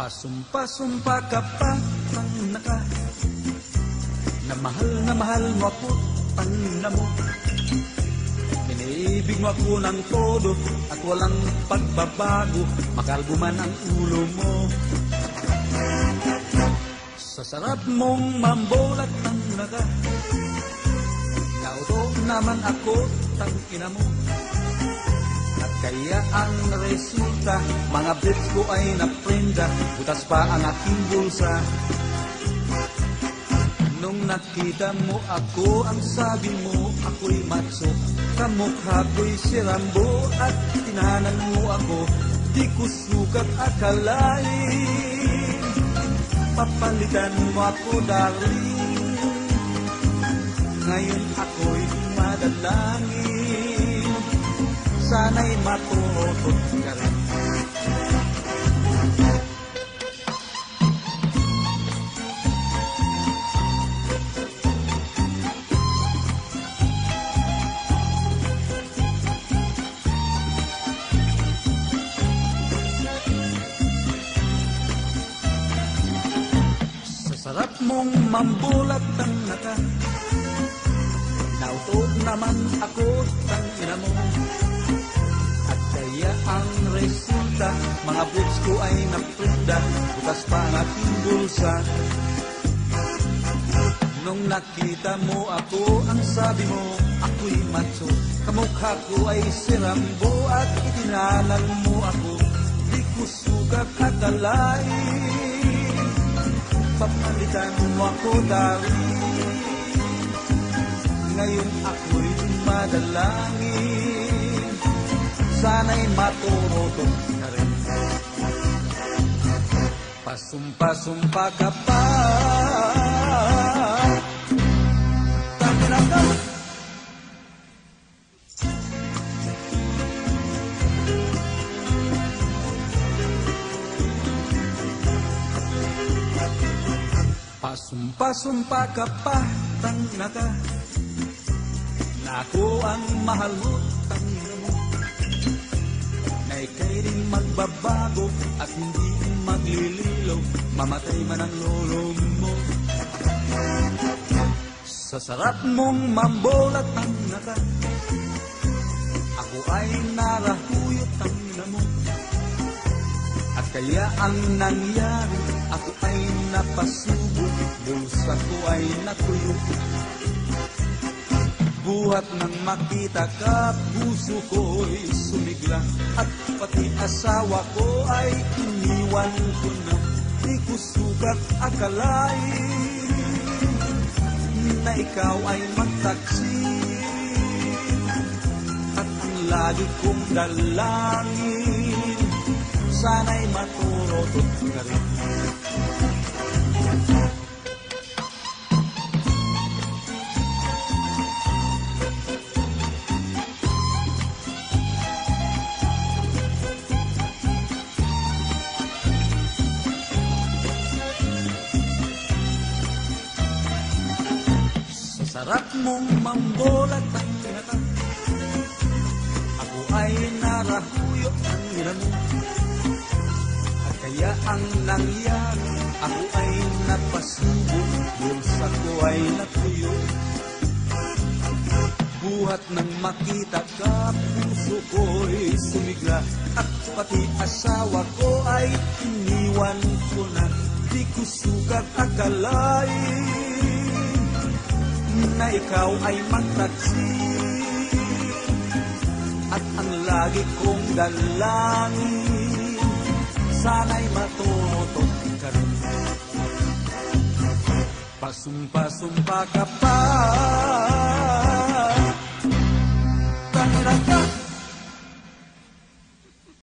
Pasumpa-sumpa ka pa, pangnaka, na mahal mo ako, panna mo. Iniibig mo ako ng todo at walang pagbabago, makalbo man ang ulo mo. Sa sarap mong mambolat ng naga, nauto naman ako, tangina mo. At kaya ang resulta, mga bits ko ay naprenda, butas pa ang aking bulsa. Nung nakita mo ako, ang sabi mo, ako'y macho. Kamukha ko'y si Rambo at tinahanan mo ako, di ko sukat akalain. Papalitan mo ako, darling, ngayon ako'y madalangin. Sana'y matutot ka rin. Sa sarap mong mambulat ng naka, nautot naman ako, tangina mo. Kaya ang resulta, mga boots ko ay naprenda, bukas pa ang aking bulsa. Nung nakita mo ako, ang sabi mo, ako'y macho. Kamukha ko ay si Rambo at itinalan mo ako, di ko sukat akalain. Papalitan mo ako, darling, ngayon ako'y madalangin. Sana'y maturutot ka rin. Pasumpa-sumpa ka pa, tangina ka. Pasumpa-sumpa ka pa, tangina ka, na ako ang mahal mo, tangina mo. Ika'y rin magbabago at hindi maglililaw, mamatay man ang lolo mo. Sa sarap mong mambolat ng naka, ako ay narahuyot ang ina mo. At kaya ang nangyari, ako ay napasubo, bulsa ko ay natuyo. Buhat nang makita ka, puso ko'y sumigla, at pati asawa ko ay iniwan ko na. Di ko sukat akalain na ikaw ay magtaksi, at ang lagi kong dalangin, sana'y maturutot ka rin. Sarap mong mambolat ang tinata, ako ay narahuyot ang ina mo. At kaya ang nangyari, ako ay napasubo, bulsa ko ay natuyo. Buhat nang makita ka, puso ko'y sumigla, at pati asawa ko ay iniwan ko na. Di ko sukat akalain na ikaw ay magtaksi, at ang lagi kong dalangin, sana'y matutot ka rin. Pasumpa-sumpa ka pa, tangina ka.